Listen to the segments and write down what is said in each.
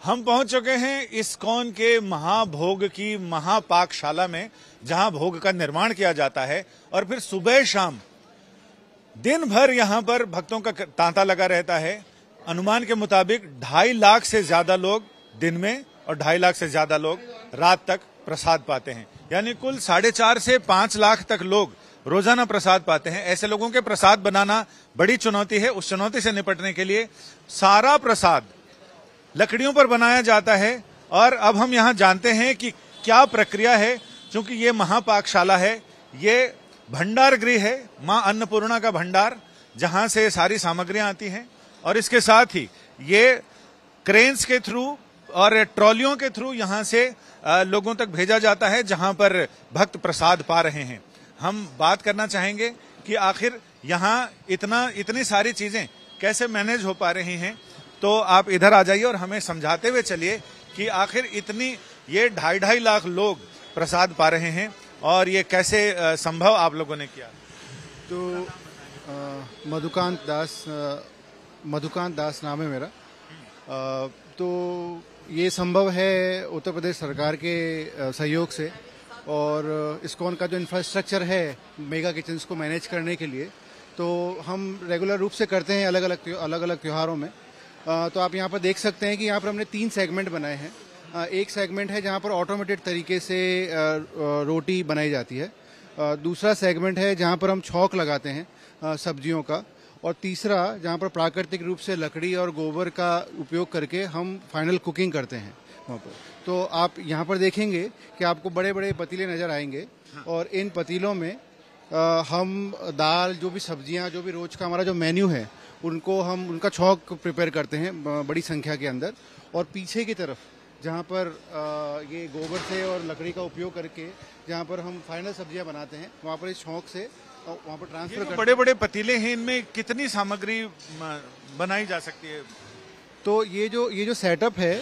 हम पहुंच चुके हैं इस्कॉन के महाभोग की महापाकशाला में, जहां भोग का निर्माण किया जाता है और फिर सुबह शाम दिन भर यहां पर भक्तों का तांता लगा रहता है। अनुमान के मुताबिक 2.5 लाख से ज्यादा लोग दिन में और 2.5 लाख से ज्यादा लोग रात तक प्रसाद पाते हैं, यानी कुल 4.5 से 5 लाख तक लोग रोजाना प्रसाद पाते हैं। ऐसे लोगों के प्रसाद बनाना बड़ी चुनौती है। उस चुनौती से निपटने के लिए सारा प्रसाद लकड़ियों पर बनाया जाता है। और अब हम यहां जानते हैं कि क्या प्रक्रिया है। क्योंकि ये महापाकशाला है, ये भंडार गृह है, मां अन्नपूर्णा का भंडार, जहां से सारी सामग्रियां आती हैं। और इसके साथ ही ये क्रेन्स के थ्रू और ट्रॉलियों के थ्रू यहां से लोगों तक भेजा जाता है, जहां पर भक्त प्रसाद पा रहे हैं। हम बात करना चाहेंगे कि आखिर यहां इतनी सारी चीजें कैसे मैनेज हो पा रही हैं। तो आप इधर आ जाइए और हमें समझाते हुए चलिए कि आखिर ये 2.5 लाख लोग प्रसाद पा रहे हैं और ये कैसे संभव आप लोगों ने किया। तो मधुकांत दास नाम है मेरा। तो ये संभव है उत्तर प्रदेश सरकार के सहयोग से, और इस्कॉन का जो इंफ्रास्ट्रक्चर है मेगा किचन्स को मैनेज करने के लिए, तो हम रेगुलर रूप से करते हैं अलग अलग त्योहारों में। तो आप यहाँ पर देख सकते हैं कि यहाँ पर हमने 3 सेगमेंट बनाए हैं। एक सेगमेंट है जहाँ पर ऑटोमेटेड तरीके से रोटी बनाई जाती है। दूसरा सेगमेंट है जहाँ पर हम छौंक लगाते हैं सब्जियों का। और तीसरा जहाँ पर प्राकृतिक रूप से लकड़ी और गोबर का उपयोग करके हम फाइनल कुकिंग करते हैं वहाँ पर। तो आप यहाँ पर देखेंगे कि आपको बड़े बड़े पतीले नजर आएंगे, और इन पतीलों में हम दाल, जो भी सब्जियाँ, जो भी रोज का हमारा जो मेन्यू है, उनका छौंक प्रिपेयर करते हैं बड़ी संख्या के अंदर। और पीछे की तरफ जहाँ पर ये गोबर से और लकड़ी का उपयोग करके जहाँ पर हम फाइनल सब्जियाँ बनाते हैं, वहाँ पर इस छौंक से वहाँ पर ट्रांसफर करते हैं। बड़े बड़े पतीले हैं, इनमें कितनी सामग्री बनाई जा सकती है? तो ये जो सेटअप है,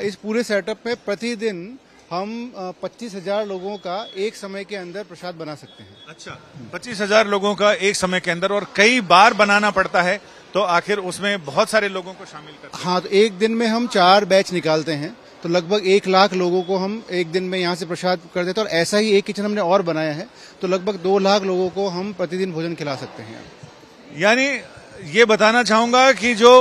इस पूरे सेटअप में प्रतिदिन हम 25,000 लोगों का एक समय के अंदर प्रसाद बना सकते हैं। अच्छा, 25,000 लोगों का एक समय के अंदर, और कई बार बनाना पड़ता है, तो आखिर उसमें बहुत सारे लोगों को शामिल करते हैं। हाँ, तो एक दिन में हम 4 बैच निकालते हैं, तो लगभग 1 लाख लोगों को हम एक दिन में यहाँ से प्रसाद कर देते हैं। और ऐसा ही एक किचन हमने और बनाया है, तो लगभग 2 लाख लोगों को हम प्रतिदिन भोजन खिला सकते हैं। यानी ये बताना चाहूंगा कि जो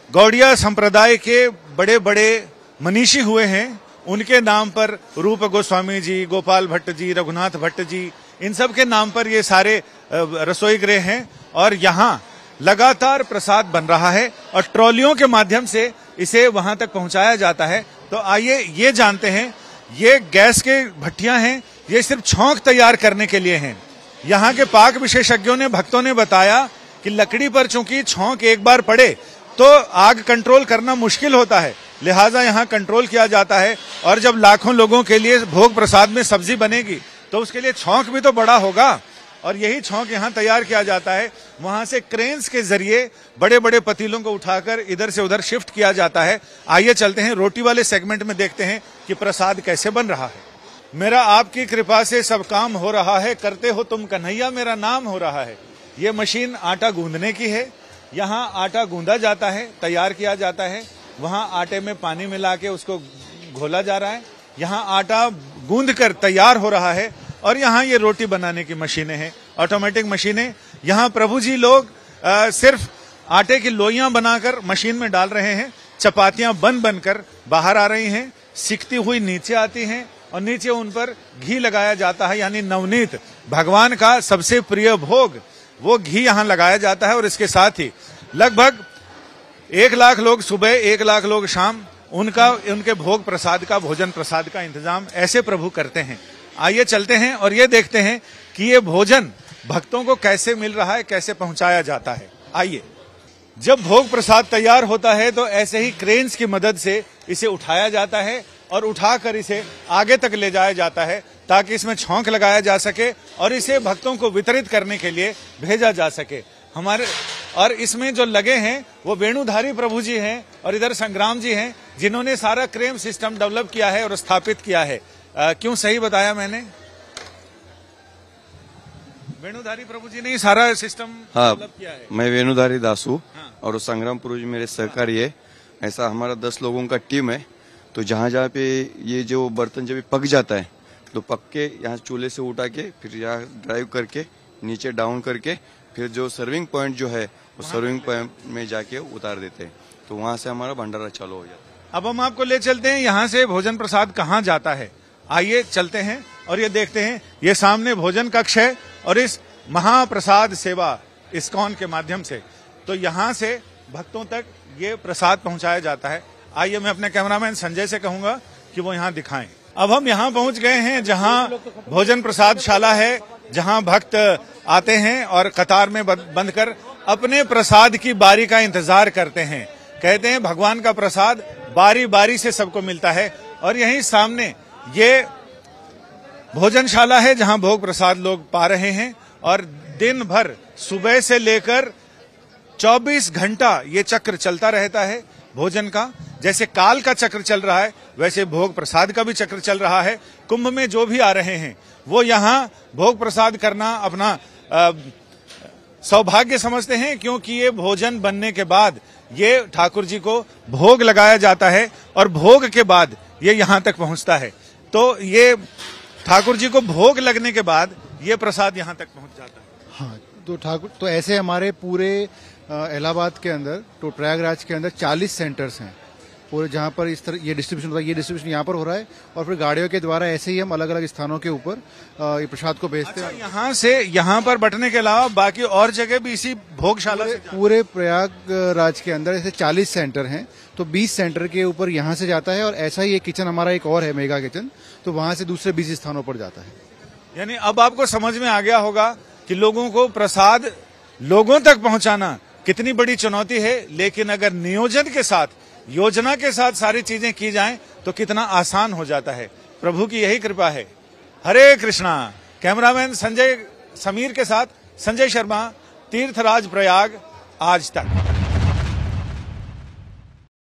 गौड़िया संप्रदाय के बड़े बड़े मनीषी हुए हैं, उनके नाम पर रूप गोस्वामी जी, गोपाल भट्ट जी, रघुनाथ भट्ट जी, इन सब के नाम पर ये सारे रसोई गृह हैं। और यहाँ लगातार प्रसाद बन रहा है और ट्रॉलियों के माध्यम से इसे वहां तक पहुंचाया जाता है। तो आइए ये जानते हैं, ये गैस के भट्टियां हैं, ये सिर्फ छौंक तैयार करने के लिए हैं। यहाँ के पाक विशेषज्ञों ने, भक्तों ने बताया कि लकड़ी पर चूंकि छौंक एक बार पड़े तो आग कंट्रोल करना मुश्किल होता है, लिहाजा यहाँ कंट्रोल किया जाता है। और जब लाखों लोगों के लिए भोग प्रसाद में सब्जी बनेगी तो उसके लिए छौंक भी तो बड़ा होगा, और यही छौंक यहाँ तैयार किया जाता है। वहां से क्रेन्स के जरिए बड़े बड़े पतीलों को उठाकर इधर से उधर शिफ्ट किया जाता है। आइए चलते हैं रोटी वाले सेगमेंट में, देखते हैं कि प्रसाद कैसे बन रहा है। मेरा आपकी कृपा से सब काम हो रहा है, करते हो तुम कन्हैया मेरा नाम हो रहा है। ये मशीन आटा गूंदने की है। यहाँ आटा गूंदा जाता है, तैयार किया जाता है। वहां आटे में पानी मिला के उसको घोला जा रहा है। यहाँ आटा गूंद कर तैयार हो रहा है। और यहाँ ये रोटी बनाने की मशीनें हैं, ऑटोमेटिक मशीनें। यहाँ प्रभु जी लोग सिर्फ आटे की लोइयां बनाकर मशीन में डाल रहे हैं। चपातियां बन बनकर बाहर आ रही हैं, सिकती हुई नीचे आती हैं, और नीचे उन पर घी लगाया जाता है, यानी नवनीत, भगवान का सबसे प्रिय भोग, वो घी यहाँ लगाया जाता है। और इसके साथ ही लगभग 1 लाख लोग सुबह, 1 लाख लोग शाम, उनके भोग प्रसाद का, भोजन प्रसाद का इंतजाम ऐसे प्रभु करते हैं। आइए चलते हैं और ये देखते हैं कि ये भोजन भक्तों को कैसे मिल रहा है, कैसे पहुंचाया जाता है। आइए। जब भोग प्रसाद तैयार होता है तो ऐसे ही क्रेन्स की मदद से इसे उठाया जाता है और उठाकर इसे आगे तक ले जाया जाता है, ताकि इसमें छौंक लगाया जा सके और इसे भक्तों को वितरित करने के लिए भेजा जा सके। और इसमें जो लगे हैं वो वेणुधारी प्रभु जी हैं, और इधर संग्राम जी हैं, जिन्होंने सारा क्रेम सिस्टम डेवलप किया है और स्थापित किया है। क्यों सही बताया मैंने? वेणुधारी प्रभु जी ने सारा सिस्टम डेवलप किया है। मैं वेणुधारी दास हूँ। और संग्राम प्रभु जी मेरे सहकारी है। ऐसा हमारा 10 लोगों का टीम है। तो जहाँ जहाँ पे ये जो बर्तन जब पक जाता है तो पक के यहाँ चूल्हे से उठा के फिर यहाँ ड्राइव करके नीचे डाउन करके फिर जो सर्विंग पॉइंट जो है वो सर्विंग पॉइंट में जाके उतार देते हैं। तो वहाँ से हमारा भंडारा चालू हो जाता है। अब हम आपको ले चलते हैं यहाँ से भोजन प्रसाद कहाँ जाता है। आइए चलते हैं और ये देखते हैं। ये सामने भोजन कक्ष है और इस महाप्रसाद सेवा इस्कॉन के माध्यम से तो यहाँ से भक्तों तक ये प्रसाद पहुंचाया जाता है। आइए मैं अपने कैमरामैन संजय से कहूंगा कि वो यहाँ दिखाएं। अब हम यहाँ पहुंच गए हैं जहाँ भोजन प्रसादशाला है, जहाँ भक्त आते हैं और कतार में बंध कर अपने प्रसाद की बारी का इंतजार करते हैं। कहते हैं भगवान का प्रसाद बारी बारी से सबको मिलता है। और यहीं सामने ये भोजनशाला है जहाँ भोग प्रसाद लोग पा रहे हैं और दिन भर सुबह से लेकर 24 घंटा ये चक्र चलता रहता है भोजन का। जैसे काल का चक्र चल रहा है वैसे भोग प्रसाद का भी चक्र चल रहा है। कुंभ में जो भी आ रहे हैं वो यहाँ भोग प्रसाद करना अपना सौभाग्य समझते हैं, क्योंकि ये भोजन बनने के बाद ये ठाकुर जी को भोग लगाया जाता है और भोग के बाद ये यहाँ तक पहुँचता है। तो ये ठाकुर जी को भोग लगने के बाद ये प्रसाद यहाँ तक पहुँच जाता है। हाँ, तो ठाकुर तो ऐसे हमारे पूरे इलाहाबाद के अंदर तो प्रयागराज के अंदर 40 सेंटर्स हैं पूरे, जहाँ पर इस तरह ये डिस्ट्रीब्यूशन होता है। ये डिस्ट्रीब्यूशन यहाँ पर हो रहा है और फिर गाड़ियों के द्वारा ऐसे ही हम अलग अलग स्थानों के ऊपर ये प्रसाद को भेजते हैं। यहाँ से यहाँ पर बंटने के अलावा बाकी और जगह भी इसी भोगशाला से पूरे प्रयागराज के अंदर ऐसे 40 सेंटर हैं तो 20 सेंटर के ऊपर यहाँ से जाता है और ऐसा ही एक किचन हमारा एक और है मेगा किचन, तो वहाँ से दूसरे 20 स्थानों पर जाता है। यानी अब आपको समझ में आ गया होगा कि लोगों को प्रसाद लोगों तक पहुंचाना कितनी बड़ी चुनौती है, लेकिन अगर नियोजन के साथ योजना के साथ सारी चीजें की जाएं तो कितना आसान हो जाता है। प्रभु की यही कृपा है। हरे कृष्णा। कैमरामैन संजय समीर के साथ संजय शर्मा, तीर्थराज प्रयाग, आज तक।